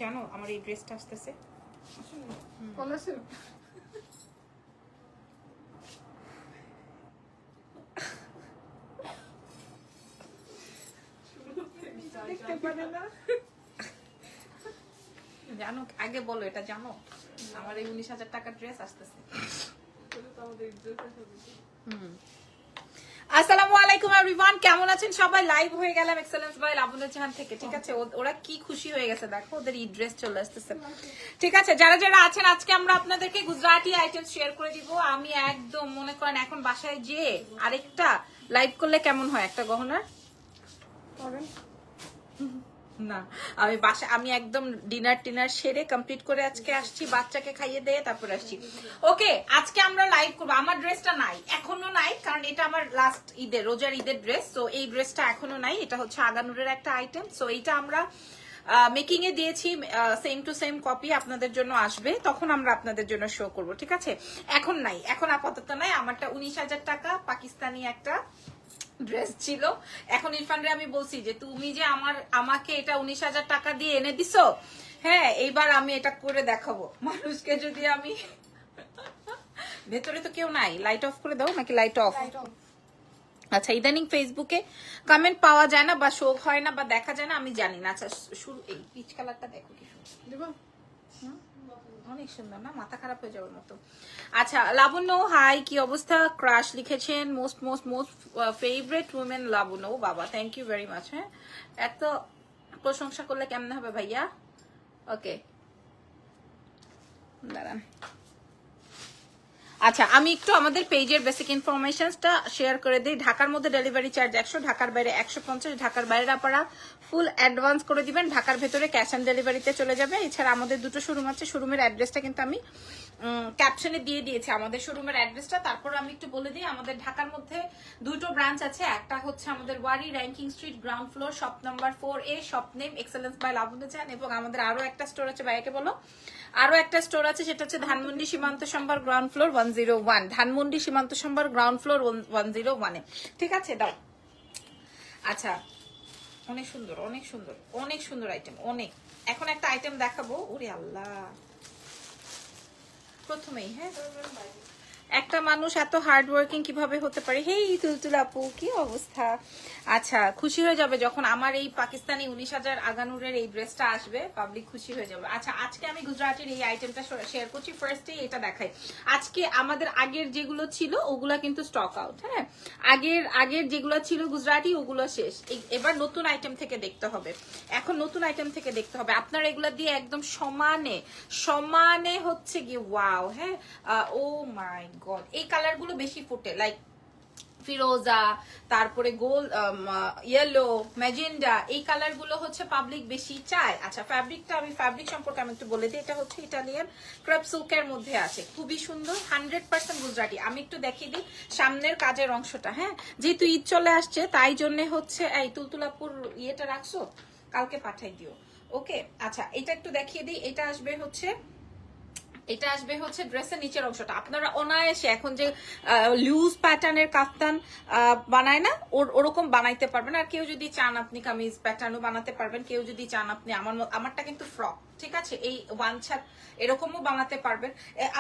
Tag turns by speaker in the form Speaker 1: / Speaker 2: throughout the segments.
Speaker 1: জানো আমার এই ড্রেসটা আসতেছে জানো আগে বলো এটা জানো আমার এই 19,000 টাকার ড্রেস আসতেছে আসসালামু আলাইকুম এভরিওয়ান কেমন আছেন সবাই লাইভ হয়ে গেলাম এক্সেলেন্স বাই লাবণ্য জাহান থেকে ঠিক আছে ওরা কি খুশি হয়ে গেছে দেখো ওদের এই ড্রেস চলে আসতেছে ঠিক আছে যারা যারা আছেন আজকে আমরা আপনাদেরকে গুজরাটি আইটেম শেয়ার করে দিব আমি একদম মনে করেন এখন বাসায় যে আরেকটা লাইভ করলে কেমন হয় একটা গহনার করেন না আমি একদম ডিনার সেরে কমপ্লিট করে আজকে আসছি বাচ্চাকে খাইয়ে দিয়ে তারপর আসছি ওকে আজকে আমরা লাইভ করবো আমার ড্রেসটা নাই এখনো নাই কারণ এটা আমার লাস্ট ঈদের রোজার ঈদের ড্রেস তো এই ড্রেসটা এখনো নাই এটা হচ্ছে আগানুরের একটা আইটেম সো এইটা আমরা মেকিং এ দিয়েছি সেম টু সেম কপি আপনাদের জন্য আসবে তখন আমরা আপনাদের জন্য শো করব ঠিক আছে এখন নাই এখন আপাতত নাই আমারটা 19,000 টাকা পাকিস্তানি একটা ড্রেস ছিল এখন ইরফানরে আমি বলছি যে তুমি যে আমাকে এটা 19,000 টাকা দিয়ে এনে দিছো হ্যাঁ এইবার আমি এটা করে দেখাবো মানুষকে যদি আমি ভেতরে তো কেউ নাই লাইট অফ করে দাও নাকি লাইট অফ আচ্ছা ইদানিং ফেসবুকে কমেন্ট পাওয়া যায় না বা শো হয় না বা দেখা যায় না আমি জানি না আচ্ছা শুরু এই পিচ কালারটা দেখো কি সুন্দর অনেক সুন্দর না মাথা খারাপ হয়ে যাওয়ার মতো আচ্ছা লাবণ্য হাই কি অবস্থা ক্রাশ লিখেছেন মোস্ট ফেভারিট উমেন লাবণ্য বাবা থ্যাংক ইউ ভেরি মাচ হ্যাঁ এত প্রশংসা করলে কেমন হবে ভাইয়া ওকে দাঁড়ান আচ্ছা আমি একটু আমাদের পেজের বেসিক ইনফরমেশনটা শেয়ার করে দিই ঢাকার মধ্যে ডেলিভারি চার্জ 100 ঢাকার বাইরে 150 ঢাকার বাইরে আপনারা ফুল অ্যাডভান্স করে দিবেন ঢাকার ভেতরে ক্যাশ অন ডেলিভারিতে চলে যাবে এছাড়া আমাদের দুটো শোরুম আছে শোরুমের অ্যাড্রেসটা কিন্তু আমি ক্যাপশনে দিয়ে দিয়েছি আমাদের শোরুমের অ্যাড্রেসটা তারপর আমি একটু বলে দিই আমাদের ঢাকার মধ্যে দুটো ব্রাঞ্চ আছে একটা হচ্ছে আমাদের Wari Rankin street ground floor shop number 4A shop name excellence by Labanya Jahan এবং আমাদের আরো একটা স্টোর আছে ভাইয়াকে বলো আরো একটা স্টোর আছে সেটা হচ্ছে ধানমন্ডি সীমান্ত সম্ভার গ্রাউন্ড ফ্লোর 101 ধানমন্ডি সীমান্ত সম্ভার গ্রাউন্ড ফ্লোর 101 এ ঠিক আছে দাও আচ্ছা অনেক সুন্দর আইটেম অনেক এখন একটা আইটেম দেখাবো ওরে আল্লাহ প্রথমেই হ্যাঁ একটা মানুষ এত হার্ড ওয়ার্কিং কিভাবে হতে পারে হেই তুলতুল আপু কি অবস্থা আচ্ছা খুশি হয়ে যাবে যখন আমার এই পাকিস্তানি 19,000 আগানুরের এই ড্রেসটা আসবে পাবলিক খুশি হয়ে যাবে আচ্ছা আজকে আমি গুজরাটের এই আইটেমটা শেয়ার করছি ফার্স্টে এটা দেখাই আজকে আমাদের আগের যেগুলো ছিল ওগুলা কিন্তু স্টক আউট হ্যাঁ আগের যেগুলো ছিল গুজরাটি ওগুলো শেষ এবার নতুন আইটেম থেকে দেখতে হবে এখন নতুন আইটেম থেকে দেখতে হবে আপনারা এগুলা দিয়ে একদম সমানে হচ্ছে কি ওয়াও হ্যাঁ ও মাই গড এই কালার গুলো বেশি ফুটে লাইক ফিরোজা তারপরে গোল ইয়েলো ম্যাজেন্ডা এই কালার গুলো হচ্ছে পাবলিক বেশি চায় আচ্ছা ফ্যাব্রিকটা আমি ফ্যাব্রিক সম্পর্কে আমি একটু বলে দিই এটা হচ্ছে ইটালিয়ান ক্রেপ সিল্কের মধ্যে আছে খুবই সুন্দর 100% গুজরাটি আমি একটু দেখিয়ে দিই সামনের কাজের অংশটা হ্যাঁ যেহেতু ঈদ চলে আসছে তাই জন্য হচ্ছে এই তুলতুলাপুর ইয়েটা রাখছো কালকে পাঠাই দিও ওকে আচ্ছা এটা একটু দেখিয়ে দিই এটা আসবে হচ্ছে ড্রেসের নিচের অংশটা আপনারা অনায়াসে এখন যে লুজ প্যাটার্নের কাফতান বানায় না ওরকম বানাইতে পারবেন আর কেউ যদি চান আপনি কামিজ প্যাটার্নও বানাতে পারবেন কেউ যদি চান আপনি আমারটা কিন্তু ফ্রক ঠিক আছে এই ওয়ান ছাত এরকমও বানাতে পারবেন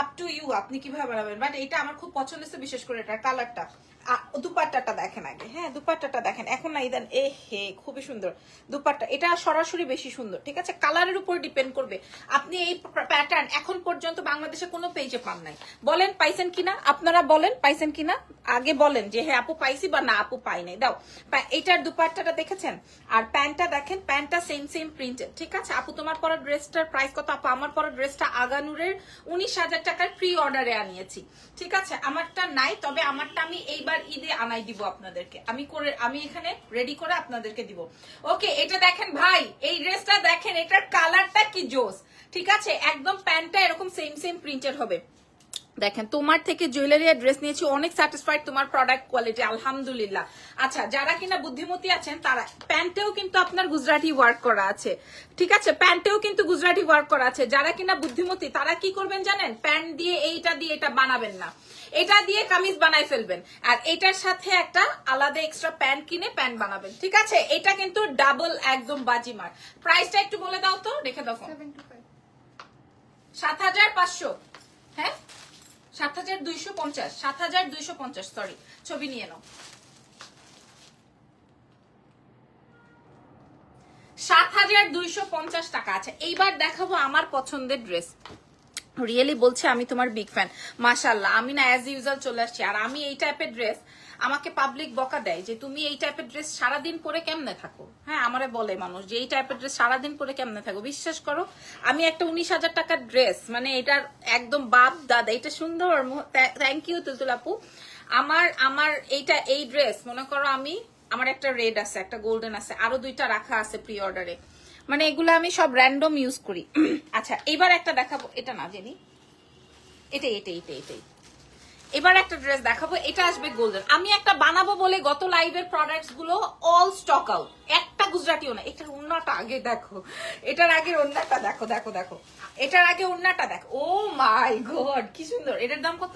Speaker 1: আপ টু ইউ আপনি কিভাবে বানাবেন বাট এটা আমার খুব পছন্দ হচ্ছে বিশেষ করে এটার কালারটা দুপাট্টাটা দেখেন আগে হ্যাঁ দুপাট্টাটা দেখেন এখন না ইদান খুবই সুন্দর দুপাট্টা এটা সরাসরি বেশি সুন্দর ঠিক আছে কালারের উপর ডিপেন্ড করবে আপনি এই প্যাটার্ন এখন পর্যন্ত বাংলাদেশে কোনো পেজে পান নাই বলেন পাইছেন কিনা আপনারা বলেন পাইছেন কিনা আগে বলেন যে হ্যাঁ আপু পাইছি বা না আপু পাই নাই দাও এটার দুপাট্টাটা দেখেছেন আর প্যান্টটা দেখেন প্যান্টটা সেম প্রিন্টেড ঠিক আছে আপু তোমার পরা ড্রেসটার প্রাইস কত আপু আমার পরা ড্রেসটা আগানুরের 19,000 টাকার প্রি অর্ডারে আনিয়েছি ঠিক আছে আমারটা নাই তবে আমারটা আমি এইবার ঈদে আনাই দিব আপনাদেরকে আমি এখানে রেডি করে আপনাদেরকে দিব ওকে এটা দেখেন ভাই এই ড্রেসটা দেখেন এটার কালারটা কি জোস ঠিক আছে একদম প্যান্টটা এরকম সেম প্রিন্টেড হবে দেখেন তোমার থেকে জুয়েলারি আর ড্রেস নিয়েছি, অনেক স্যাটিসফাইড তোমার প্রোডাক্ট কোয়ালিটি, আলহামদুলিল্লাহ। আচ্ছা, যারা কিনা বুদ্ধিমতী আছেন তারা, প্যান্টেও কিন্তু আপনার গুজরাটি ওয়ার্ক করা আছে, ঠিক আছে, প্যান্টেও কিন্তু গুজরাটি ওয়ার্ক করা আছে। যারা কিনা বুদ্ধিমতী তারা কি করবেন জানেন, প্যান্ট দিয়ে এইটা দিয়ে এটা বানাবেন না, এটা দিয়ে কামিজ বানাই ফেলবেন, আর এটার সাথে একটা আলাদা এক্সট্রা প্যান্ট কিনে প্যান্ট বানাবেন, ঠিক আছে। এটা কিন্তু ডাবল একদম বাজিমার। প্রাইসটা একটু বলে দাও তো, রেখে দাও। 7500, হ্যাঁ 7250, 7250, সরি, ছবি নিয়ে নাও। 7250 টাকা আছে। এইবার দেখাবো আমার পছন্দের ড্রেস। রিয়েলি বলছে আমি তোমার বিগ ফ্যান, মাশাআল্লাহ। আমি না অ্যাজ ইউজুয়াল চলে আসছি, আর আমি এই টাইপের ড্রেস, আমাকে পাবলিক বকা দেয় যে তুমি এই টাইপের ড্রেস সারাদিন পরে কেমনে থাকো। হ্যাঁ, আমারে বলে মানুষ যে এই টাইপের ড্রেস সারাদিন পরে কেমনে থাকো। বিশ্বাস করো, আমি একটা 19,000 টাকার ড্রেস, মানে এটার একদম বাপ দাদা, এটা সুন্দর, থ্যাংক ইউ তুলতুল আপু। আমার এইটা, এই ড্রেস মনে করো আমি, আমার একটা রেড আছে, একটা গোল্ডেন আছে, আরো 2টা রাখা আছে প্রি অর্ডারে, মানে এগুলো আমি সব র্যান্ডম ইউজ করি। আচ্ছা, এবার একটা দেখাবো, এটা না জেনি, এটাই। এবার একটা ড্রেস দেখাবো, এটা আসবে গোল্ডেন। আমি একটা বানাবো বলে গত লাইভের প্রোডাক্টস গুলো অল স্টক আউট, একটা গুজরাটিও না। এটার ওন্নাটা আগে দেখো, এটার আগে ওন্নাটা দেখো, দেখো এটার আগে ওন্নাটা দেখো। ও মাই গড, কি সুন্দর। এটার দাম কত?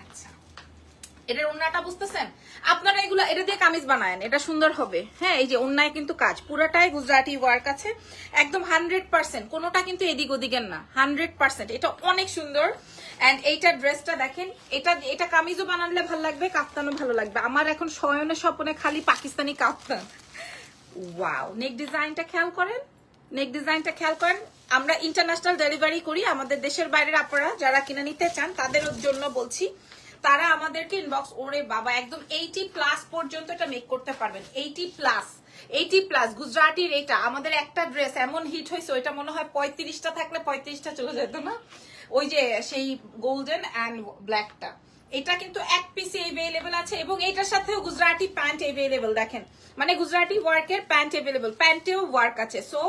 Speaker 1: আচ্ছা, এটার ওন্নাটা বুঝতেছেন আপনারা, এগুলো এটা দিয়ে কামিজ বানায়েন, এটা সুন্দর হবে। হ্যাঁ, এই যে ওন্নায় কিন্তু কাজ পুরাটাই গুজরাটি ওয়ার্ক আছে, একদম 100%, কোনোটা কিন্তু এদিক ওদিকের না, 100%। এটা অনেক সুন্দর। এন্ড এইটা ড্রেসটা দেখেন, এটা কামিজও বানালে ভালো লাগবে, কাফতানও ভালো লাগবে। আমার এখন শয়নে স্বপ্নে খালি পাকিস্তানি কাফতান। ওয়াও, নেক ডিজাইনটা খেয়াল করেন, নেক ডিজাইনটা খেয়াল করেন। আমরা ইন্টারন্যাশনাল ডেলিভারি করি, আমাদের দেশের বাইরের আপনারা যারা কিনে নিতে চান তাদের জন্য বলছি, তারা আমাদেরকে ইনবক্স, ওরে বাবা, একদম 80+ পর্যন্ত এটা মেক করতে পারবেন। 80+ গুজরাটির এটা আমাদের একটা ড্রেস এমন হিট হয়েছে, ওইটা মনে হয় 35টা থাকলে 35টা চলে যেত না, ওই যে সেই গোল্ডেন অ্যান্ড ব্ল্যাকটা। এটা কিন্তু এক পিসে এভেলেবেল আছে, এবং এটার সাথেও গুজরাটি প্যান্ট এভেলেবেল। দেখেন, মানে গুজরাটি ওয়ার্কের প্যান্ট এভেলেবেল, প্যান্টেও ওয়ার্ক আছে। সো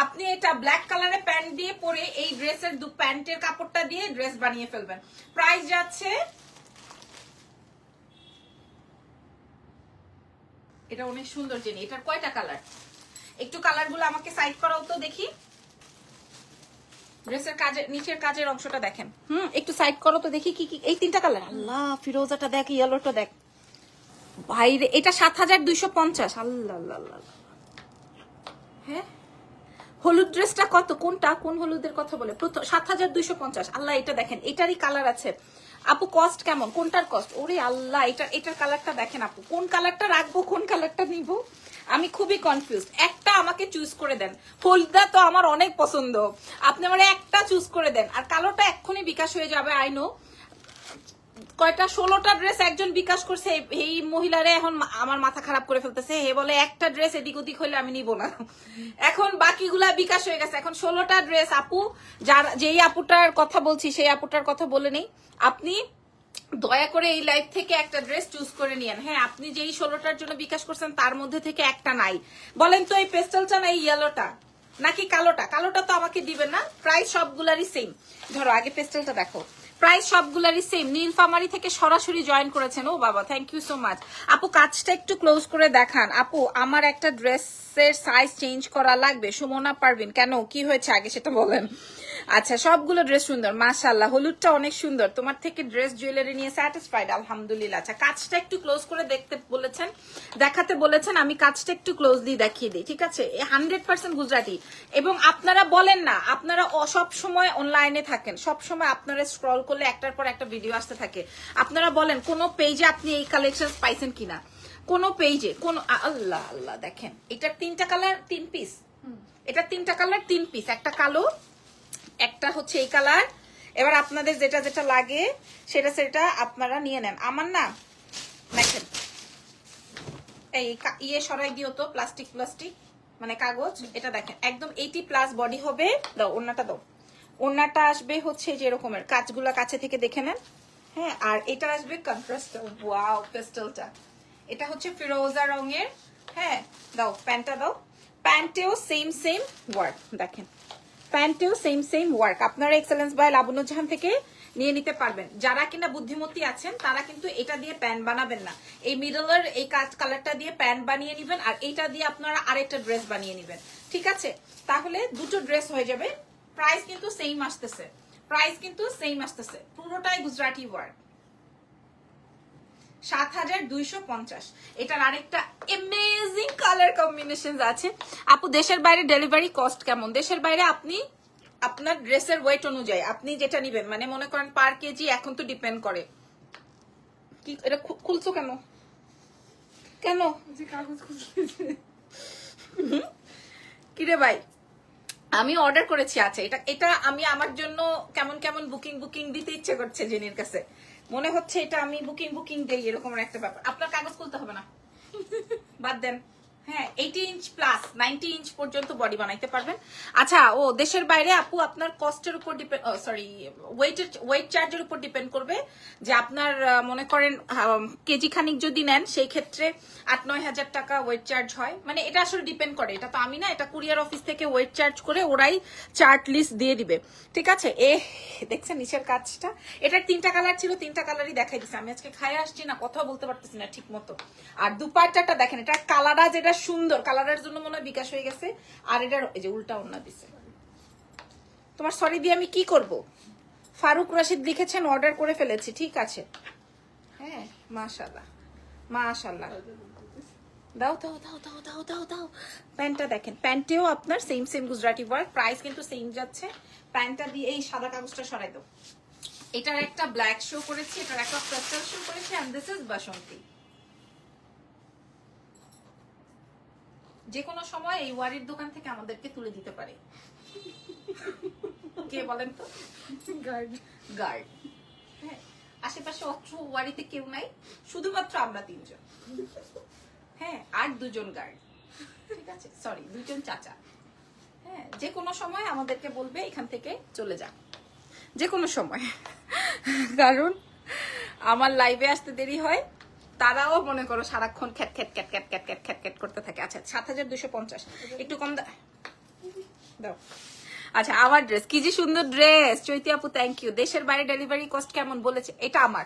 Speaker 1: আপনি এটা ব্ল্যাক কালারের প্যান্ট দিয়ে পরে এই ড্রেসের প্যান্টের কাপড়টা দিয়ে ড্রেস বানিয়ে ফেলবেন। প্রাইস যাচ্ছে, এটা অনেক সুন্দর জেনি। এটার কয়টা কালার, একটু কালার গুলো আমাকে সাইড করাও তো দেখি। ড্রেসের কাজের নিচের কাজের অংশটা দেখেন, একটু সাইড করো তো দেখি কি কি। এই 3টা কালার, আল্লাহ, ফিরোজাটা দেখ, ইয়েলোটা দেখ, বাইরে। এটা 7250, আল্লাহ আল্লাহ। হ্যাঁ, হলুদ ড্রেসটা কত, কোনটা, কোন হলুদের কথা বলে? 7250। আল্লাহ, এটা দেখেন, এটারই কালার আছে। আপু কস্ট কেমন, কোনটার কস্ট? ওরে আল্লাহ, এটার কালারটা দেখেন আপু, কোন কালারটা রাখবো, কোন কালারটা নিব, আমি খুবই কনফিউজ। একটা আমাকে চুজ করে দেন। হলদা তো আমার অনেক পছন্দ, আপনি আমার একটা চুজ করে দেন। আর কালোটা এক্ষুনি বিকাশ হয়ে যাবে, আই নো। কয়টা 16টা ড্রেস একজন বিকাশ করছে, এই মহিলারে এখন আমার মাথা খারাপ করে ফেলতেছে। হে বলে একটা ড্রেস এদিক ওদিক হইলে আমি নিব না, এখন বাকিগুলা বিকাশ হয়ে গেছে। এখন 16টা ড্রেস আপু, যার যেই আপুটার কথা বলছি সেই আপুটার কথা বলে নেই। আপনি দয়া করে এই লাইভ থেকে একটা ড্রেস চুজ করে নিয়েন। হ্যাঁ, আপনি যেই 16টার জন্য বিকাশ করছেন তার মধ্যে থেকে একটা নাই। বলেন তো, এই পেস্টেলটা না এই ইয়েলোটা নাকি কালোটা? কালোটা তো আমাকে দিবেন না, প্রাইস সবগুলারই সেম। ধরো আগে পেস্টেলটা দেখো, প্রাইস সবগুলারই সেম। নীলফামারি থেকে সরাসরি জয়েন করেছেন, ও বাবা, থ্যাংক ইউ সো মাচ। আপু কাজটা একটু ক্লোজ করে দেখান। আপু আমার একটা ড্রেসের সাইজ চেঞ্জ করা লাগবে। সুমনা পারভিন, কেন, কি হয়েছে আগে সেটা বলেন। আচ্ছা, সবগুলো ড্রেস সুন্দর, মাশাআল্লাহ। হলুদটা অনেক সুন্দর। তোমার থেকে ড্রেস জুয়েলারি নিয়ে স্যাটিসফাইড, আলহামদুলিল্লাহ। আচ্ছা, কাজটা একটু ক্লোজ করে দেখাতে বলেছেন, আমি কাজটা একটু ক্লোজলি দেখিয়ে দিই, ঠিক আছে। 100% গুজরাটি। এবং আপনারা বলেন না, আপনারা সব সময় অনলাইনে থাকেন, সব সময় আপনারা স্ক্রল করলে একটার পর একটা ভিডিও আসতে থাকে। আপনারা বলেন কোন পেজে আপনি এই কালেকশন পাইছেন কিনা, কোন পেজে, কোন, আল্লাহ আল্লাহ। দেখেন, এটার 3টা কালার 3 পিস, এটার 3টা কালার 3 পিস, একটা কালো, একটা হচ্ছে এই কালার। এবার আপনাদের যেটা যেটা লাগে সেটা আপনারা নিয়ে নেন। আমার না দেখেন, এই ইয়ে সরাই দিও তো, প্লাস্টিক মানে কাগজ। এটা দেখেন, একদম 80+ বডি হবে। দাও ওড়নাটা, দাও। ওড়নাটা আসবে হচ্ছে যে এরকমের, কাজগুলা কাছে থেকে দেখে নেন। হ্যাঁ, আর এটা আসবে কন্ট্রাস্ট, ওয়াও, পেস্টেলটা। এটা হচ্ছে ফিরোজা রঙের। হ্যাঁ, দাও প্যান্টটা দাও। প্যান্টেও সেম ওয়ার্ক, দেখেন প্যান্টেও সেম ওয়ার্ক। আপনারা এক্সেলেন্স বাই লাবণ্য জাহান থেকে নিয়ে নিতে পারবেন। যারা কিনা বুদ্ধিমতী আছেন তারা কিন্তু এটা দিয়ে প্যান্ট বানাবেন না, এই মিডলের এই কালারটা দিয়ে প্যান্ট বানিয়ে নিবেন, আর এইটা দিয়ে আপনারা আরেকটা ড্রেস বানিয়ে নিবেন, ঠিক আছে? তাহলে দুটো ড্রেস হয়ে যাবে। প্রাইস কিন্তু সেম আসতেছে, প্রাইস কিন্তু সেম আসতেছে, পুরোটাই গুজরাটি ওয়ার্ক। 7250। এটার আরেকটা অ্যামেজিং কালার কম্বিনেশন আছে। আপু দেশের বাইরে ডেলিভারি কস্ট কেমন? দেশের বাইরে আপনি আপনার ড্রেসের ওয়েট অনুযায়ী আপনি যেটা নিবেন, মানে মনে করেন পার কেজি, এখন তো ডিপেন্ড করে। কি এটা খুলছো কেন? কেন কিরে ভাই, আমি অর্ডার করেছি। আচ্ছা, এটা এটা আমি আমার জন্য কেমন কেমন বুকিং দিতে ইচ্ছে করছে জেনির কাছে, মনে হচ্ছে এটা আমি বুকিং দেই, এরকম একটা ব্যাপার। আপনার কাগজ খুলতে হবে না, বাদ দেন। হ্যাঁ, 80 ইঞ্চ প্লাস 90 ইঞ্চ পর্যন্ত বডি বানাইতে পারবেন। আচ্ছা, ও দেশের বাইরে আপু আপনার কস্টের উপর ডিপেন্ড, সরি ওয়েট চার্জের উপর ডিপেন্ড করবে, যে আপনার মনে করেন কেজি খানিক যদি নেন সেই ক্ষেত্রে 8-9 হাজার টাকা ওয়েট চার্জ হয়। মানে এটা আসলে ডিপেন্ড করে, এটা তো আমি না, এটা কুরিয়ার অফিস থেকে ওয়েট চার্জ করে ওরাই চার্ট লিস্ট দিয়ে দিবে, ঠিক আছে? দেখছেন নিচের কাজটা, এটার 3টা কালার ছিল, 3টা কালারই দেখাই দিচ্ছে। আমি আজকে খাই আসছি না, কথা বলতে পারতেছি না ঠিক মতো। আর দুপাট্টাটা দেখেন, এটা কালারটা যেটা সুন্দর, কালারের জন্য মনে হয় বিকাশ হয়ে গেছে। আর এটার এই যে উল্টা ওন্না দিছে। তোমার সরি দিয়ে আমি কি করব? ফারুক রশিদ লিখেছেন অর্ডার করে ফেলেছি, ঠিক আছে। হ্যাঁ, মাশাআল্লাহ মাশাআল্লাহ। দাও দাও দাও দাও দাও দাও দাও। প্যান্টটা দেখেন, প্যান্টেও আপনার সেম গুজরাটি ওয়ার্ক, প্রাইস কিন্তু সেম যাচ্ছে। প্যান্টটা দিয়ে এই সাদা কাগজটা সরাই দাও। এটার একটা ব্ল্যাক শো করেছি, এটার একটা পেস্টাল শো করেছি, এন্ড দিস ইজ বাসন্তী। যে কোনো সময় এই ওয়ারির দোকান থেকে আমাদেরকে তুলে দিতে পারে। কে বলেন তো? গার্ড। হ্যাঁ, আশেপাশে অত্র ওয়ারিতে কেউ নাই, শুধুমাত্র আমরা 3 জন। হ্যাঁ, আর 2 জন গার্ড, ঠিক আছে? সরি, 2 জন চাচা। হ্যাঁ, যে কোনো সময় আমাদেরকে বলবে এখান থেকে চলে যা, যে কোনো সময়। কারণ আমার লাইভে আসতে দেরি হয়, তারাও মনে করো সারাক্ষণ খ্যাট খ্যাট cat cat cat cat খ্যাট cat করতে থাকে। আচ্ছা, 7250, একটু কম দাও। আচ্ছা, আমার ড্রেস কি যে সুন্দর ড্রেস, চৈতি আপু থ্যাংক ইউ। দেশের বাইরে ডেলিভারি কস্ট কেমন বলেছে? এটা আমার,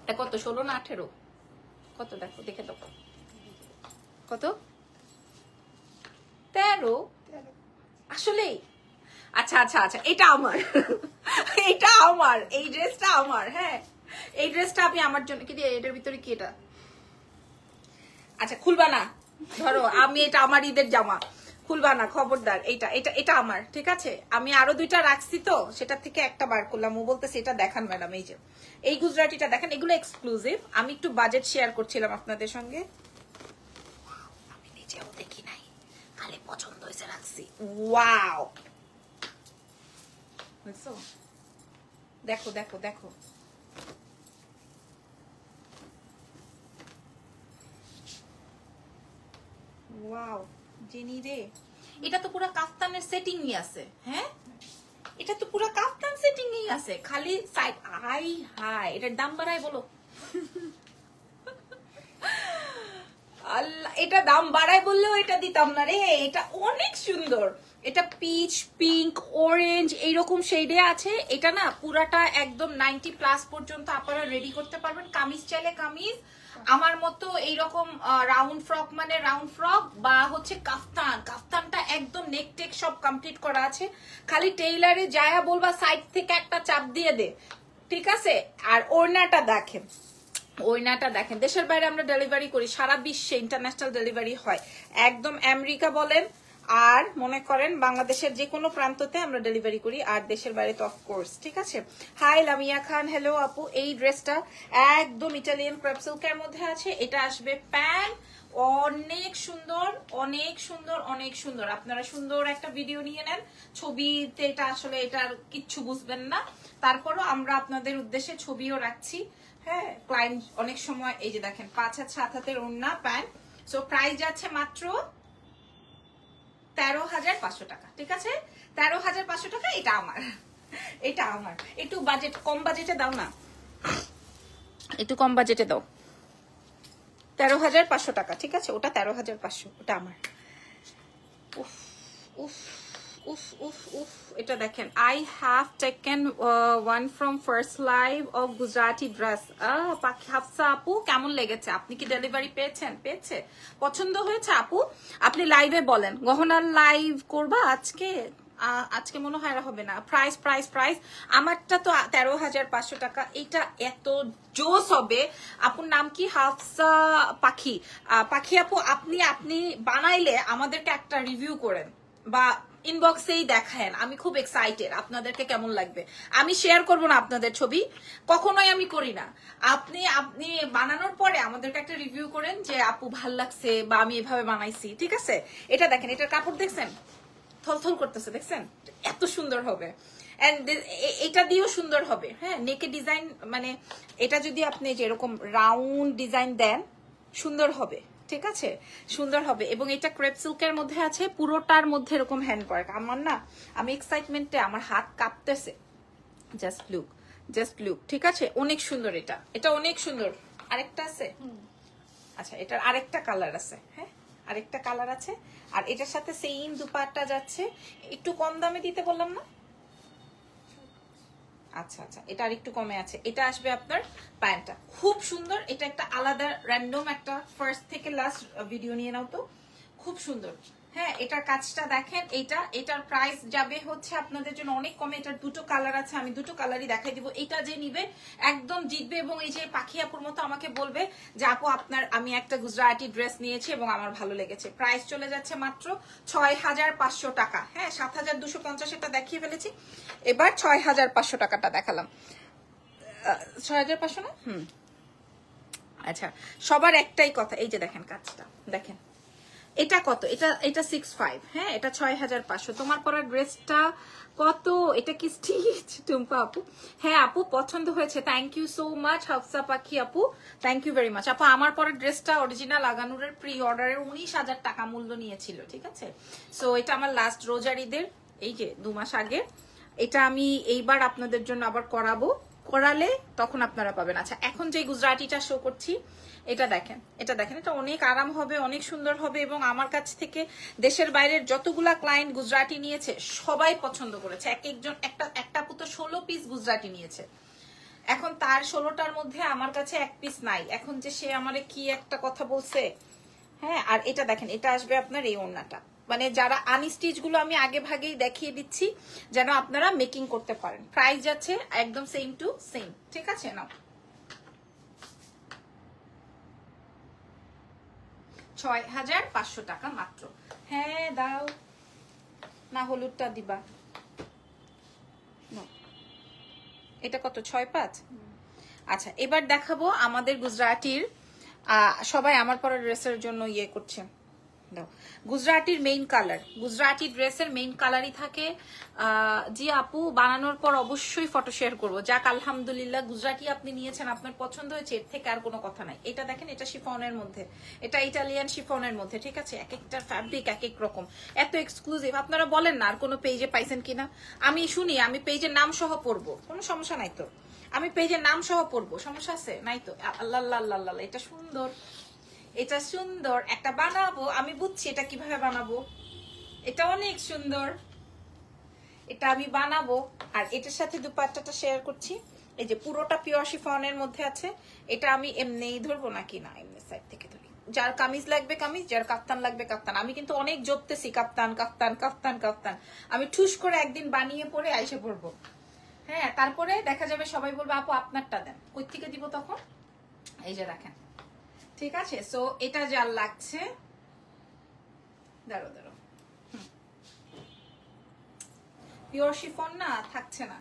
Speaker 1: এটা কত? 16 না 18? কত দেখো, দেখে দাও কত? 13 আসলেই? আচ্ছা আচ্ছা আচ্ছা, এটা আমার। এটা আমার, এই ড্রেসটা আমার। হ্যাঁ, এই ড্রেসটা আমি আমার জন্য কি দিয়ে, এটার ভিতরে কি এটা? আচ্ছা, খুলবা না, ধরো আমি, এটা আমার ঈদের জামা, খুলবা না খবরদার। এটা এটা এটা আমার, ঠিক আছে? আমি আরো 2টা রাখছি তো, সেটা থেকে একটা বার করলাম। ও বলতেছে এটা দেখান ম্যাডাম, এই যে এই গুজরাটিটা দেখেন, এগুলো এক্সক্লুসিভ। আমি একটু বাজেট শেয়ার করছিলাম আপনাদের সঙ্গে, আমি নিজেও দেখি নাই, খালি পছন্দ হয়েছে রাখছি। ওয়াও, দেখছো? দেখো দেখো দেখো, ওয়াও জেনি রে, এটা তো পুরো কাফতানের সেটিংই আছে। হ্যাঁ, এটা তো পুরো কাফতান সেটিংই আছে, খালি সাইড। আই হাই, এটার দাম বাড়ায় বলো। আল্লাহ, এটা দাম বাড়ায় বললেও এটা দিতাম না রে। এটা অনেক সুন্দর, এটা পিচ, পিঙ্ক, অরেঞ্জ এইরকম শেডে আছে। এটা না পুরাটা একদম 90+ পর্যন্ত আপনারা রেডি করতে পারবেন। কামিজ চাইলে কামিজ, আমার মতো এইরকম রাউন্ড ফ্রক, মানে রাউন্ড ফ্রক বা হচ্ছে কাফতান, কাফতানটা একদম নেক টেক সব কমপ্লিট করা আছে। খালি টেইলারে যায়া বলবা সাইড থেকে একটা চাপ দিয়ে দে, ঠিক আছে? আর ওড়নাটা দেখেন, ওড়নাটা দেখেন। দেশের বাইরে আমরা ডেলিভারি করি, সারা বিশ্বে ইন্টারন্যাশনাল ডেলিভারি হয়। একদম আমেরিকা বলেন আর মনে করেন বাংলাদেশের যে কোনো প্রান্ততে আমরা ডেলিভারি করি, আর দেশের বাইরে তো অফকোর্স, ঠিক আছে? হাই লামিয়া খান, হ্যালো আপু। এই ড্রেসটা একদম ইটালিয়ান ক্রেপ সিল্কের মধ্যে আছে। এটা আসবে প্যান্ট, অনেক সুন্দর অনেক সুন্দর অনেক সুন্দর। আপনারা সুন্দর একটা ভিডিও নিয়ে নেন, ছবিতে এটা আসলে এটার কিচ্ছু বুঝবেন না, তারপরও আমরা আপনাদের উদ্দেশ্যে ছবিও রাখছি। হ্যাঁ, ক্লায়েন্ট অনেক সময় এই যে দেখেন 5 হাত 7 হাতের ওড়না প্যান্ট। সো প্রাইস যাচ্ছে মাত্র 13,500 টাকা, ঠিক আছে? 13,500 টাকা। এটা আমার, এটা আমার। একটু বাজেট কম, বাজেটে দাও না, একটু কম বাজেটে দাও। 13,500 টাকা, ঠিক আছে? ওটা 13,500, ওটা আমার। উফ উফ উফ উফ উফ, এটা দেখেন, I have taken one from first live of Gujarati dress. Hafsa আপু কেমন লেগেছে? আপনি কি ডেলিভারি পেয়েছেন? পেয়েছে? পছন্দ হয়েছে আপু? আপনি লাইভে বলেন। গহনার লাইভ করবা আজকে? আজকে মনে হয় হবে না। প্রাইস প্রাইস প্রাইস আমারটা তো 13,500 টাকা। এটা এত জোস হবে। আপুর নাম কি? হাফসা পাখি। পাখি আপু, আপনি বানাইলে আমাদেরকে একটা রিভিউ করেন বা ইনবক্সেই দেখায়েন। আমি খুব এক্সাইটেড আপনাদেরকে কেমন লাগবে। আমি শেয়ার করব না আপনাদের ছবি, কখনোই আমি করি না। আপনি বানানোর পরে আমাদেরকে একটা রিভিউ করেন যে আপু ভাল লাগছে বা আমি এভাবে বানাইছি, ঠিক আছে? এটা দেখেন, এটার কাপড় দেখছেন থলথল করতেছে, দেখছেন? এত সুন্দর হবে। এন্ড এটা দিয়েও সুন্দর হবে। হ্যাঁ, নেকে ডিজাইন, মানে এটা যদি আপনি যেরকম রাউন্ড ডিজাইন দেন সুন্দর হবে, ঠিক আছে? সুন্দর হবে। এবং এটা ক্রেপ সিল্কের মধ্যে আছে, পুরোটার মধ্যে এরকম হ্যান্ড ওয়ার্ক। আমার না, আমি এক্সাইটমেন্টে আমার হাত কাঁপতেছে। জাস্ট লুক, ঠিক আছে? অনেক সুন্দর এটা, এটা অনেক সুন্দর। আরেকটা আছে, আচ্ছা, এটার আরেকটা কালার আছে। হ্যাঁ, আরেকটা কালার আছে। আর এটার সাথে সেম দুপাট্টা যাচ্ছে। একটু কম দামে দিতে বললাম না? আচ্ছা আচ্ছা, এটা আর একটু কমে আছে। এটা আসবে আপনার প্যান্টটা, খুব সুন্দর। এটা একটা আলাদা র্যান্ডম একটা ফার্স্ট থেকে লাস্ট ভিডিও নিয়ে নাও তো, খুব সুন্দর। হ্যাঁ, এটার কাজটা দেখেন। এটার প্রাইস যাবে হচ্ছে আপনাদের জন্য অনেক কমে। এটার দুটো কালার আছে, আমি দুটো কালারই দেখাই দিব। এটা যে নিবে একদম জিতবে। এবং এই যে পাখি আপুর মতো আমাকে বলবে যে আপু আমি একটা গুজরাটি ড্রেস নিয়েছি এবং আমার ভালো লেগেছে। প্রাইস চলে যাচ্ছে মাত্র 6,500 টাকা। হ্যাঁ, 7,250 এটা দেখিয়ে ফেলেছি, এবার 6,500 টাকাটা দেখালাম। 6,500 না? আচ্ছা, সবার একটাই কথা, এই যে দেখেন কাজটা দেখেন। এটা কত? এটা 65। হ্যাঁ, এটা 6,500। তোমার পরা ড্রেসটা কত? এটা কি স্টিচ টুম্পা আপু? হ্যাঁ আপু, পছন্দ হয়েছে। Thank you so much Hafsa পাখি আপু, থ্যাংক ইউ ভেরি মাচ আপু। আমার পরা ড্রেসটা অরিজিনাল আগানুরের প্রি অর্ডারের 19,000 টাকা মূল্য নিয়েছিল, ঠিক আছে? সো এটা আমার লাস্ট রোজার ঈদের, এই যে 2 মাস আগে। এটা আমি এইবার আপনাদের জন্য আবার করালে তখন আপনারা পাবেন। আচ্ছা, এখন যে গুজরাটিটা শো করছি, এটা দেখেন, এটা অনেক আরাম হবে, অনেক সুন্দর হবে। এবং আমার কাছ থেকে দেশের বাইরের যতগুলা ক্লায়েন্ট গুজরাটি নিয়েছে সবাই পছন্দ করেছে। একটা আপু তো 16 পিস গুজরাটি নিয়েছে। এখন তার 16টার মধ্যে আমার কাছে 1 পিস নাই। এখন যে সে আমারে কি একটা কথা বলছে। হ্যাঁ, আর এটা দেখেন, এটা আসবে আপনার এই ওড়নাটা। মানে যারা আনস্টিচ গুলো আমি আগে ভাগেই দেখিয়ে দিচ্ছি যেন আপনারা মেকিং করতে পারেন। প্রাইস যাচ্ছে একদম সেম টু সেম, ঠিক আছে? নাও, 6,500 টাকা মাত্র। হ্যাঁ দাও না, হলুদটা দিবা। এটা কত? 6,500। আচ্ছা, এবার দেখাবো আমাদের গুজরাটির, সবাই আমার পরা ড্রেসের জন্য ইয়ে করছে। গুজরাটির মেইন কালার, গুজরাটি ড্রেসের মেইন কালারই থাকে। জি আপু, বানানোর পর অবশ্যই ফটো শেয়ার করবো। যাক, আলহামদুলিল্লাহ, গুজরাটি আপনি নিয়েছেন, আপনার পছন্দ হয়েছে, এর থেকে আর কোনো কথা নাই। এটা দেখেন, এটা শিফনের মধ্যে, এটা ইটালিয়ান শিফনের মধ্যে, ঠিক আছে? এক একটা ফ্যাব্রিক এক এক রকম, এত এক্সক্লুসিভ। আপনারা বলেন না আর কোনো পেজে পাইছেন কিনা? আমি শুনি, আমি পেজের নাম সহ পড়বো, কোনো সমস্যা নাই তো। আমি পেজের নাম সহ পড়বো, সমস্যা আছে? নাই তো। আল্লাহ আল্লাহ আল্লাহ, এটা সুন্দর, এটা সুন্দর। একটা বানাবো, আমি বুঝছি এটা কিভাবে বানাবো। এটা অনেক সুন্দর, এটা আমি বানাবো। আর এটার সাথে দুপাট্টাটা শেয়ার করছি। এই যে পুরোটা পিওর শিফনের মধ্যে আছে। এটা আমি এমনিই ধরবো নাকি না, এমনি সাইড থেকে ধরি। যার কামিজ লাগবে কামিজ, যার কাপ্তান লাগবে কাপ্তান। আমি কিন্তু অনেক জপতেছি কাপ্তান কাপ্তান কাপ্তান কাপ্তান। আমি ঠুস করে একদিন বানিয়ে পরে আইসে পড়বো। হ্যাঁ, তারপরে দেখা যাবে সবাই বলবে আপু আপনারটা দেন। কই থেকে দিব তখন? এই যে দেখেন, ঠিক আছে? সো এটা যার লাগছে, দাঁড়ো পিওর শিফন না, থাকছে না,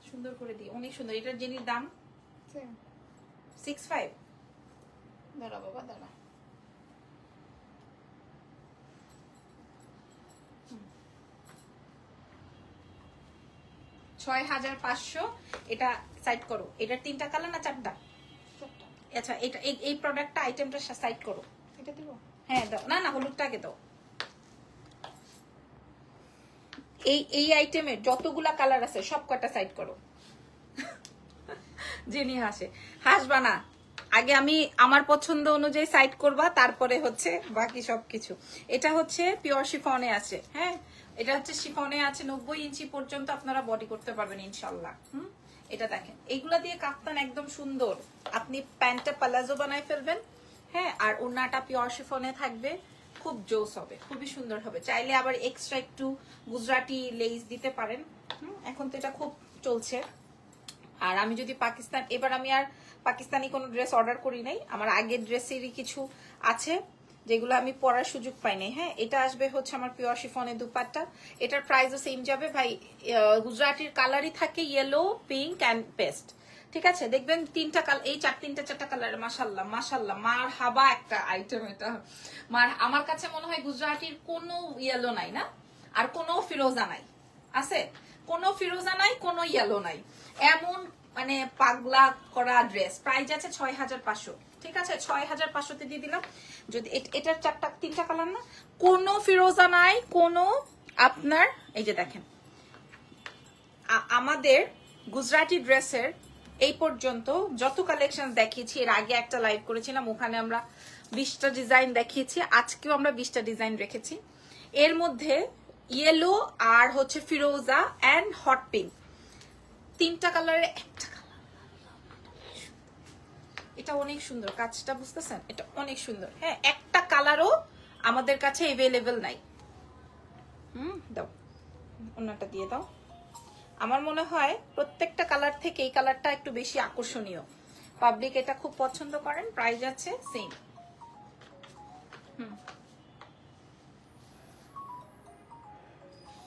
Speaker 1: সুন্দর করে দিই, অনেক সুন্দর। এটার জিনিস দাম 65। দাঁড়া বাবা, দাঁড়া। $6,500। এটা সাইড করো। এটার 3টা কালার না 4টা? আচ্ছা, এটা এই প্রোডাক্টটা আইটেমটা সাইড করো। এটা দিব? হ্যাঁ দাও। না না, হলুদটা আগে দাও। এই আইটেমের যতগুলা কালার আছে সব কটা সাইড করো। জেনি হাসে, হাসবা না, আগে আমি আমার পছন্দ অনুযায়ী সাইড করবা, তারপরে হচ্ছে বাকি সবকিছু। এটা হচ্ছে পিওর শিফনে আছে, হ্যাঁ এটা হচ্ছে শিফনে আছে, 90 ইঞ্চি পর্যন্ত আপনারা বডি করতে পারবেন ইনশাল্লাহ। এটা দেখেন, এইগুলা দিয়ে কাপ্তান একদম সুন্দর। আপনি প্যান্টটা প্লাজো বানাই ফেলবেন, হ্যাঁ, আর ওড়নাটা পিওর শিফনে থাকবে, খুব জোস হবে, খুবই সুন্দর হবে। চাইলে আবার এক্সট্রা একটু গুজরাটি লেস দিতে পারেন। এখন তো এটা খুব চলছে। আর আমি যদি পাকিস্তান, এবার আমি আর পাকিস্তানি কোনো ড্রেস অর্ডার করি নাই, আমার আগের ড্রেসেরই কিছু আছে যেগুলো আমি পরার সুযোগ পাই নাই। হ্যাঁ, এটা আসবে হচ্ছে আমার পিওর শিফনের দুপাট্টা, এটার প্রাইসও সেম যাবে ভাই। গুজরাটির কালারই থাকে ইয়েলো, পিঙ্ক অ্যান্ড পেস্ট, ঠিক আছে? দেখবেন তিনটা কালার, এই চারটা কালার, মাশাল্লাহ মাশাল্লাহ, মার হাবা একটা আইটেম এটা। আমার কাছে মনে হয় গুজরাটির কোনো ইয়েলো নাই না, আর কোনো ফিরোজা নাই, আছে কোনো ফিরোজা নাই, কোনো ইয়েলো নাই, এমন মানে পাগলা করা ড্রেস। প্রাইস আছে 6500, ঠিক আছে? 6500 দিয়ে দিলাম। যদি এটার তিনটা কালার না, কোনো ফিরোজা নাই, কোনো আপনার, এই যে দেখেন আমাদের গুজরাটি ড্রেসের এই পর্যন্ত যত কালেকশন দেখিয়েছি, এর আগে একটা লাইভ করেছিলাম, ওখানে আমরা 20টা ডিজাইন দেখিয়েছি, আজকেও আমরা 20টা ডিজাইন রেখেছি। এর মধ্যে ইয়েলো আর হচ্ছে ফিরোজা অ্যান্ড হট পিঙ্ক, তিনটা কালারের একটা কালার, এটা অনেক সুন্দর, কাজটা বুঝতেছেন? এটা অনেক সুন্দর। হ্যাঁ, একটা কালারও আমাদের কাছে এভেলেবেল নাই। দাও ওনাটা দিয়ে দাও। আমার মনে হয় প্রত্যেকটা কালার থেকে এই কালারটা একটু বেশি আকর্ষণীয়, পাবলিক এটা খুব পছন্দ করেন। প্রাইস আছে সেম।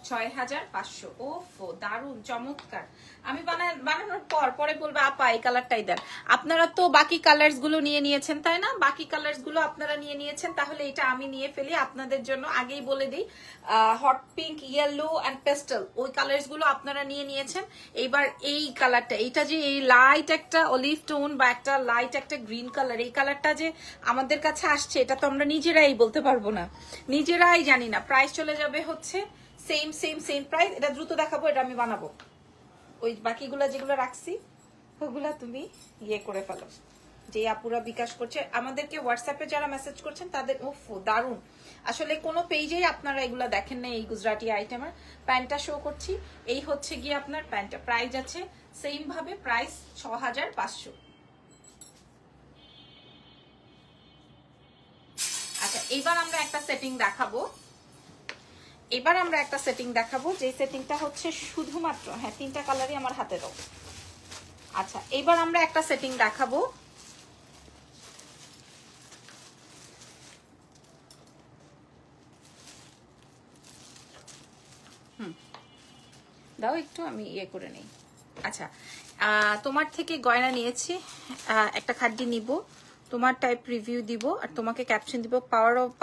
Speaker 1: 6500। ওফো, দারুন, চমৎকার। আমি বানানোর পরে বলবো আপা এই কালারটাই দেন। আপনারা তো বাকি কালার্স গুলো নিয়ে নিয়েছেন, তাই না? বাকি কালার্স গুলো আপনারা নিয়ে নিয়েছেন, তাহলে এটা আমি নিয়ে ফেলি আপনাদের জন্য। আগেই বলে দিই, hot pink, yellow and pastel, ওই কালার্স গুলো আপনারা নিয়ে নিয়েছেন। এইবার এই কালারটা, এইটা যে এই লাইট একটা অলিভ টোন বা একটা লাইট একটা গ্রিন কালার, এই কালারটা যে আমাদের কাছে আসছে, এটা তো আমরা নিজেরাই বলতে পারবো না, নিজেরাই জানি না। প্রাইস চলে যাবে হচ্ছে সেম প্রাইস। এটা দ্রুত দেখাবো, এটা আমি বানাবো। ওই বাকিগুলা যেগুলো রাখছি ওগুলা তুমি ইয়ে করে ফেলো। যে আপুরা বিকাশ করছে আমাদেরকে, হোয়াটসঅ্যাপে যারা মেসেজ করছেন তাদের, ওফো দারুন। আসলে কোনো পেজেই আপনারা এগুলা দেখেন না এই গুজরাটি আইটেমের। প্যান্টটা শো করছি, এই হচ্ছে গিয়ে আপনার প্যান্টটা। প্রাইস আছে সেম ভাবে, প্রাইস 6500। আচ্ছা, এবার আমরা একটা সেটিং দেখাবো। যে সেটিংটা হচ্ছে শুধুমাত্র, হ্যাঁ তিনটা কালারই আমার হাতে দাও। আচ্ছা, এবার আমরা একটা সেটিং দেখাবো। দাও একটু, আমি ইয়ে করে নেই। আচ্ছা, তোমার থেকে গয়না নিয়েছি, একটা খাড্ডি নিব, তোমার টাইপ রিভিউ দিব, আর তোমাকে ক্যাপশন দিব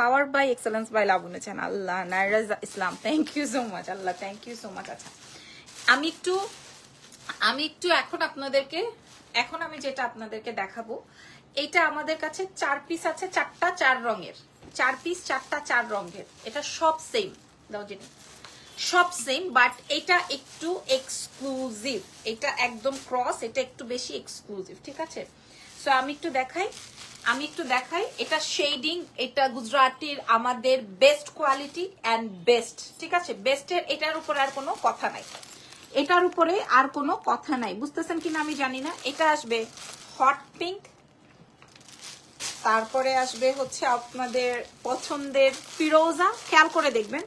Speaker 1: power by excellence by Laboni channel. Allah, Nairaj Islam, thank you so much. Allah, thank you so much. আচ্ছা, আমি একটু এখন আমি যেটা আপনাদেরকে দেখাবো, এটা আমাদের কাছে 4 পিস আছে, 4টা 4 রঙের, 4 পিস 4টা 4 রঙের। এটা সব সেম, দাও জেনে, সব সেম, বাট এটা একটু এক্সক্লুসিভ, এটা একদম ক্রস, এটা একটু বেশি এক্সক্লুসিভ, ঠিক আছে? সো আমি একটু দেখাই, এটা শেডিং, এটা গুজরাটির আমাদের বেস্ট কোয়ালিটি অ্যান্ড বেস্ট, ঠিক আছে? বেস্টের, এটার উপরে আর কোনো কথা নাই, বুঝতেছেন কিনা আমি জানি না। এটা আসবে হট পিঙ্ক, তারপরে আসবে হচ্ছে আপনাদের পছন্দের ফিরোজা। খেয়াল করে দেখবেন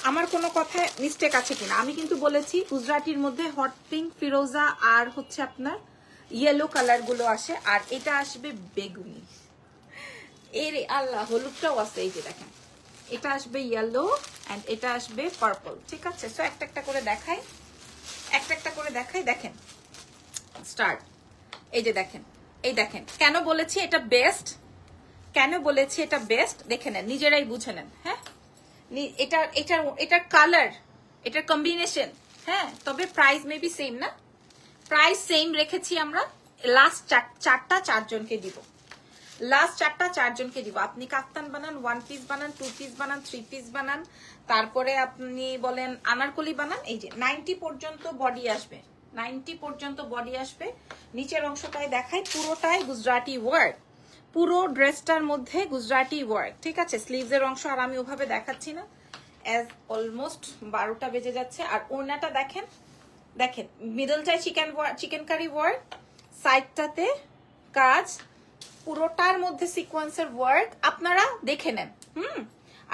Speaker 1: আমার কোনো কথায় মিস্টেক আছে কিনা। আমি কিন্তু বলেছি গুজরাটির মধ্যে হট পিঙ্ক, ফিরোজা আর হচ্ছে আপনার ইয়েলো কালার গুলো আসে, আর এটা আসবে বেগুনি। এর আল্লাহ, হলুদটাও আছে, এই যে দেখেন, এটা আসবে ইয়েলো এন্ড এটা আসবে পার্পল, ঠিক আছে? সো একটা একটা করে দেখাই, দেখেন স্টার্ট। এই যে দেখেন, কেন বলেছি এটা বেস্ট, দেখে নেন, নিজেরাই বুঝে নেন। হ্যাঁ, এটার কালার, এটার কম্বিনেশন, হ্যাঁ, তবে প্রাইস মেবি সেম না, প্রাইস সেম রেখেছি আমরা। লাস্ট 4টা 4 জনকে দিব। আপনি কাফতান বানান, 1 পিস বানান, 2 পিস বানান, 3 পিস বানান, তারপরে আপনি বলেন আনারকলি বানান। এই যে 90 পর্যন্ত বডি আসবে, নিচের অংশটায় দেখাই, পুরোটাই গুজরাটি ওয়ার্ক। পুরো ড্রেসটার মধ্যে গুজরাটি ওয়ার্ক, ঠিক আছে? স্লিভসের অংশ আর আমি ওভাবে দেখাচ্ছি না, অ্যাজ অলমোস্ট 12টা বেজে যাচ্ছে। আর ওড়নাটা দেখেন, দেখেন মিডলটায় চিকেন কারি ওয়ার্ক, সাইডটাতে কাজ, পুরোটার মধ্যে সিকোয়েন্সের ওয়ার্ক, আপনারা দেখে নেন।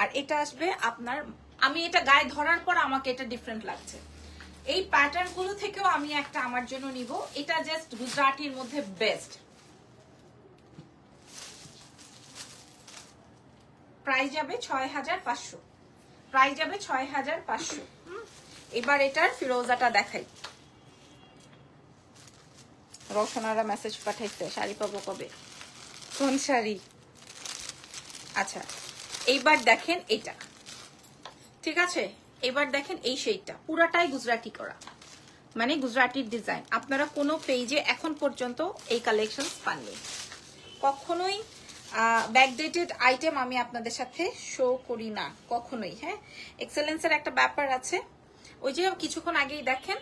Speaker 1: আর এটা আসবে আপনার, আমি এটা গায়ে ধরার পর আমাকে এটা ডিফারেন্ট লাগছে। এই প্যাটার্ন গুলো থেকেও আমি একটা আমার জন্য নিব, এটা জাস্ট গুজরাটির মধ্যে বেস্ট। প্রাইস যাবে 6500, প্রাইস যাবে 6500। এবার এটার ফিরোজাটা দেখাই। রওশনারা মেসেজ পাঠাইছে শাড়ি পাবো কবে, কোন শাড়ি? আচ্ছা এইবার দেখেন এটা, ঠিক আছে? এবার দেখেন এই শেডটা পুরাটাই গুজরাটি করা, মানে গুজরাটির ডিজাইন। আপনারা কোনো পেজে এখন পর্যন্ত এই কালেকশন পাননি, কখনোই ব্যাকডেটেড আইটেম আমি আপনাদের সাথে শো করি না কখনোই। হ্যাঁ, এক্সেলেন্সের একটা ব্যাপার আছে। ওই যে কিছুক্ষণ আগেই দেখেন,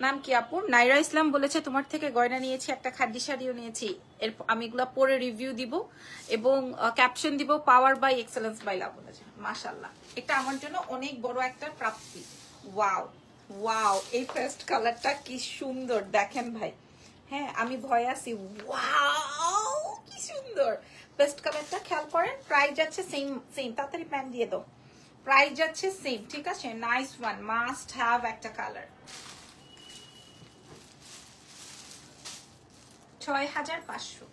Speaker 1: নাম কি আপুর, নাইরা ইসলাম বলেছে তোমার থেকে গয়না নিয়েছি, একটা খাদ্য শাড়িও নিয়েছি। এর আমি এগুলা পরে রিভিউ দিব এবং ক্যাপশন দিব power by excellence by Labanya জাহান। মাশাআল্লাহ, এটা আমার জন্য অনেক বড় একটা প্রাপ্তি। ওয়াও ওয়াও, এই ফার্স্ট কালারটা কি সুন্দর দেখেন ভাই। হ্যাঁ আমি ভয় আছি, ওয়াও কি সুন্দর ফার্স্ট কালারটা, খেয়াল করেন। প্রাইস যাচ্ছে সেম সেম, তাড়াতাড়ি প্যান দিয়ে দাও। প্রাইস যাচ্ছে সেম, ঠিক আছে? নাইস ওয়ান, মাস্ট হ্যাভ একটা কালার। 6500।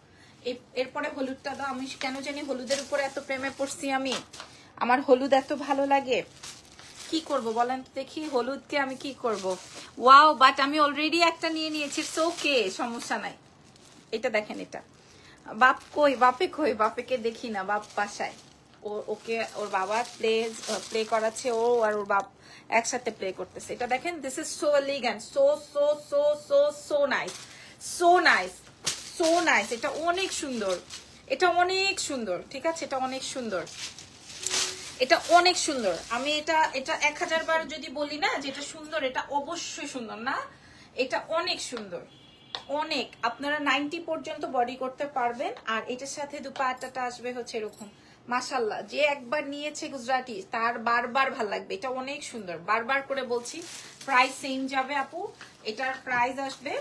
Speaker 1: এরপরে হলুদটা দাও। আমি কেন জানি হলুদের উপরে এত প্রেমে পড়ছি আমি, আমার হলুদ এত ভালো লাগে। কি করব বলেন দেখি, হলুদকে আমি কি করব? ওয়াও, বাট আমি অলরেডি একটা নিয়ে নিয়েছি, সো ওকে, সমস্যা নাই। এটা দেখেন, এটা বাপ কই, বাপে কই, বাপেকে দেখি না, বাপ বাসায়। ওকে ওর বাবা প্লে করাচ্ছে, ও আর ওর বাপ একসাথে প্লে করতেছে। এটা দেখেন, this is so elegant, so so so so so nice, so nice, so nice. এটা অনেক সুন্দর, এটা অনেক সুন্দর, ঠিক আছে? এটা অনেক সুন্দর, এটা অনেক সুন্দর। আমি এটা 1000 বার যদি বলি না যে এটা সুন্দর, এটা অবশ্যই সুন্দর না, এটা অনেক সুন্দর, অনেক। আপনারা 90 পর্যন্ত বডি করতে পারবেন। আর এটার সাথে দুপাট্টাটা আসবে হচ্ছে এরকম। মাশাআল্লাহ, যে একবার নিয়েছে গুজরাটি তার বারবার ভাল লাগবে। এটা অনেক সুন্দর, বারবার করে বলছি। প্রাইস সেম যাবে আপু, এটার প্রাইস আসবে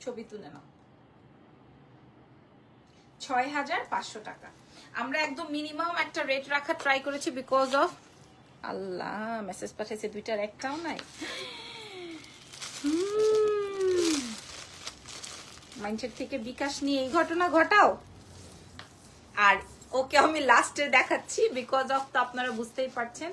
Speaker 1: ছবি তুলে নাও, 6500 টাকা। আমরা একদম মিনিমাম একটা রেট রাখা ট্রাই করেছি, বিকজ অফ আল্লাহ মেসেজ পাঠাইছে, দুইটার একটাও নাই। মাইন্ডসেট থেকে বিকাশ নিয়ে এই ঘটনা ঘটাও। আর ওকে আমি লাস্টে দেখাচ্ছি, বিকজ অফ, তো আপনারা বুঝতেই পারছেন।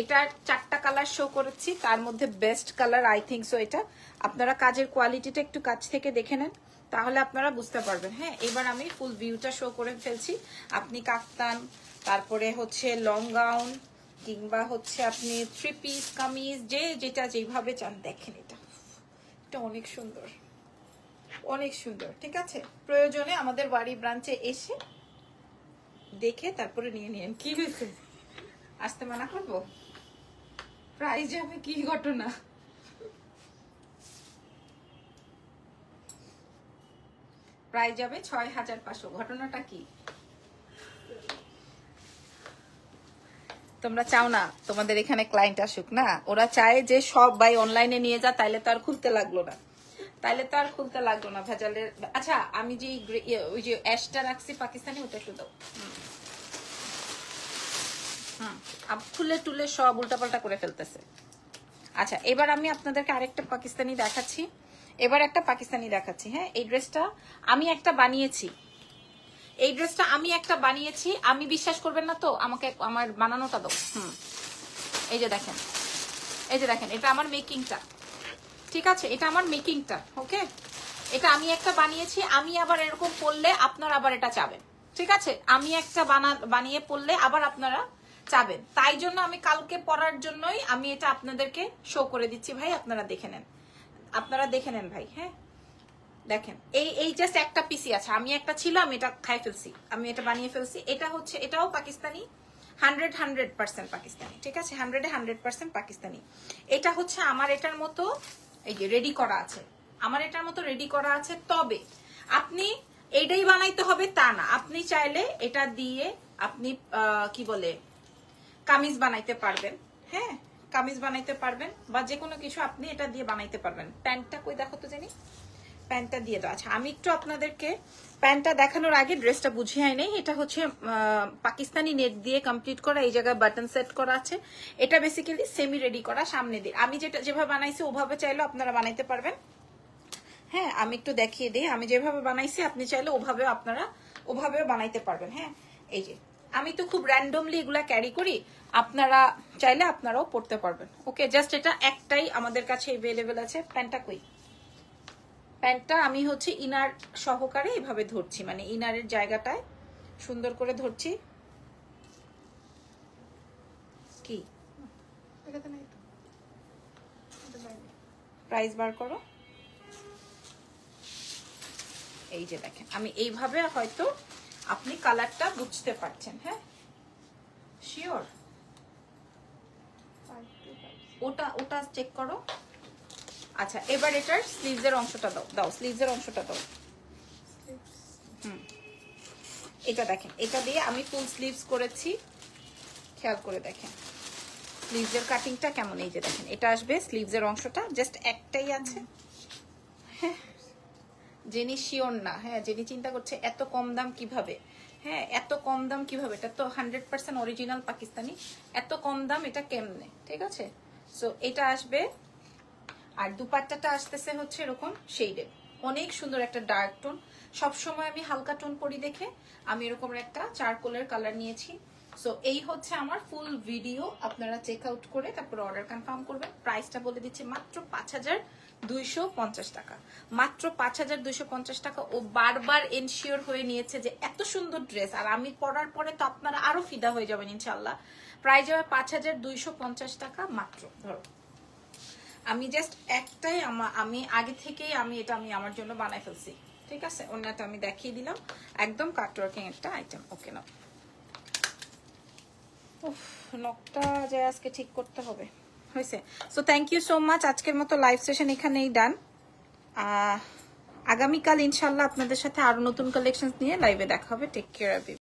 Speaker 1: এটার 4টা কালার শো করেছি, তার মধ্যে best colour I think so. এটা আপনারা কাজের কোয়ালিটিটা একটু কাছ থেকে দেখে নেন, তাহলে আপনারা বুঝতে পারবেন। হ্যাঁ, এবার আমি ফুল ভিউটা শো করে ফেলছি। আপনি কাফতান, তারপরে হচ্ছে লং গাউন, কিংবা হচ্ছে আপনি 3 পিস কামিজ, যেটা যেভাবে চান দেখেন। এটা অনেক সুন্দর, অনেক সুন্দর, ঠিক আছে? প্রয়োজনে আমাদের বাড়ি ব্রাঞ্চে এসে দেখে তারপরে নিয়ে নিন। কি হয়েছে, আসতে মানা করবো? প্রাইস যাবে, কি ঘটনা? প্রাইস যাবে 6500। ঘটনাটা কি? তোমরা চাও না তোমাদের এখানে ক্লায়েন্ট আসুক না? ওরা চায় যে সব বাই অনলাইনে নিয়ে যা, তাইলে তো আর খুলতে লাগলো না, তাইলে তো আর খুলতে লাগলো না ভেজালের। আচ্ছা, আমি যে ওই যে অ্যাশটা রাখছি পাকিস্তানি, ওটা শুধু খুলে টুলে সব উল্টাপাল্টা করে ফেলতেছে। আচ্ছা, এবার আমি আপনাদেরকে আরেকটা পাকিস্তানি দেখাচ্ছি। এবার একটা পাকিস্তানি দেখাচ্ছি। হ্যাঁ, এই ড্রেসটা আমি একটা বানিয়েছি, এই ড্রেসটা আমি একটা বানিয়েছি। আমি বিশ্বাস করবেন না তো, আমাকে আমার বানানোটা দাও। এই যে দেখেন, এই যে দেখেন, এটা আমার মেকিংটা, ঠিক আছে? এটা আমার মেকিংটা, ওকে? এটা আমি একটা বানিয়েছি। আমি আবার এরকম পরলে আপনারা আবার এটা চাবেন, ঠিক আছে? আমি একটা বানিয়ে পরলে আবার আপনারা চাবেন। তাই জন্য আমি কালকে পরার জন্যই আমি এটা আপনাদেরকে শো করে দিচ্ছি। ভাই আপনারা দেখে নেন, আপনারা দেখে নেন ভাই। হ্যাঁ, দেখেন, এই জাস্ট একটা পিসি আছে। আমি একটা ছিল, আমি এটা খাই ফেলছি, আমি এটা বানিয়ে ফেলছি। এটা হচ্ছে, এটাও পাকিস্তানি, 100% পাকিস্তানি, ঠিক আছে? 100% পাকিস্তানি। এটা হচ্ছে আমার এটার মতো, এই যে রেডি করা আছে, আমার এটার মতো রেডি করা আছে। তবে আপনি এইটাই বানাইতে হবে তা না, আপনি চাইলে এটা দিয়ে আপনি কি বলে কামিজ বানাইতে পারবেন। হ্যাঁ, কামিজ বানাইতে পারবেন বা যে কোনো কিছু আপনি এটা দিয়ে বানাইতে পারবেন। প্যান্টটা কই দেখো তো জানি, প্যান্টটা দিয়ে দাও। আচ্ছা, আমি একটু আপনাদেরকে প্যান্টটা দেখানোর আগে ড্রেসটা বুঝিয়ে নেই। এটা হচ্ছে পাকিস্তানি নেট দিয়ে কমপ্লিট করা, এই জায়গায় বাটন সেট করা আছে। এটা বেসিক্যালি সেমি রেডি করা সামনে দিয়ে। আমি যেভাবে বানাইছি ওভাবে চাইলেও আপনারা বানাইতে পারবেন। হ্যাঁ, আমি একটু দেখিয়ে দিই। আমি যেভাবে বানাইছি আপনি চাইলে ওভাবেও বানাইতে পারবেন। হ্যাঁ, এই যে আমি তো খুব র্যান্ডমলি এগুলা ক্যারি করি, আপনারা চাইলে আপনারাও পড়তে পারবেন। ওকে, জাস্ট এটা একটাই আমাদের কাছে অ্যাভেলেবেল আছে। প্যান্টটা কই? প্যান্টটা আমি হচ্ছে ইনার সহকারে এভাবে ধরছি, মানে ইনারের জায়গাটায় সুন্দর করে ধরছি। কি প্রাইস বার করো। এই যে দেখেন, আমি এইভাবে হয়তো আপনি কালারটা বুঝতে পারছেন। হ্যাঁ, শিওর? ওটা চেক করো। আচ্ছা, এবার এটার স্লিভসের অংশটা দাও, স্লিভসের অংশটা দাও। এটা দেখেন, এটা দিয়ে আমি ফুল স্লিভস করেছি, খেয়াল করে দেখেন স্লিভসের কাটিংটা কেমন। এই যে দেখেন, এটা আসবে স্লিভসের অংশটা, জাস্ট একটাই আছে। হ্যাঁ, যিনি শিওর না, হ্যাঁ, যিনি চিন্তা করছে এত কম দাম কিভাবে, হ্যাঁ এত কম দাম কিভাবে, এটা তো 100% অরিজিনাল পাকিস্তানি, এত কম দাম এটা কেমনে, ঠিক আছে। সো এটা আসবে, আর দুপাট্টাটা আসতেছে হচ্ছে এরকম শেডেড, অনেক সুন্দর একটা ডার্ক টোন। সবসময় আমি হালকা টোন পরি দেখে আমি এরকম একটা চারকোলের কালার নিয়েছি। সো এই হচ্ছে আমার ফুল ভিডিও, আপনারা চেক আউট করে তারপর অর্ডার কনফার্ম করবেন। প্রাইসটা বলে দিচ্ছি মাত্র 5250 টাকা, মাত্র 5250 টাকা। ও বারবার এনশিওর হয়ে নিয়েছে যে এত সুন্দর ড্রেস, আর আমি পরার পরে তো আপনারা আরো ফিদা হয়ে যাবেন ইনশাল্লাহ। প্রাইস যাবে 5250 টাকা মাত্র। ধরো আমি জাস্ট একটাই, আমি আগে থেকেই আমি আমার জন্য বানাই ফেলছি, ঠিক আছে। অন্যটা আমি দেখিয়ে দিলাম, একদম কাটওয়ার্কিং একটা আইটেম। ওকে, না নকটা যে আজকে ঠিক করতে হবে, হয়েছে। So thank you so much, আজকের মতো লাইভ সেশন এখানেই ডান। আগামীকাল ইনশাল্লাহ আপনাদের সাথে আরো নতুন কালেকশন নিয়ে লাইভে দেখা হবে। Take care.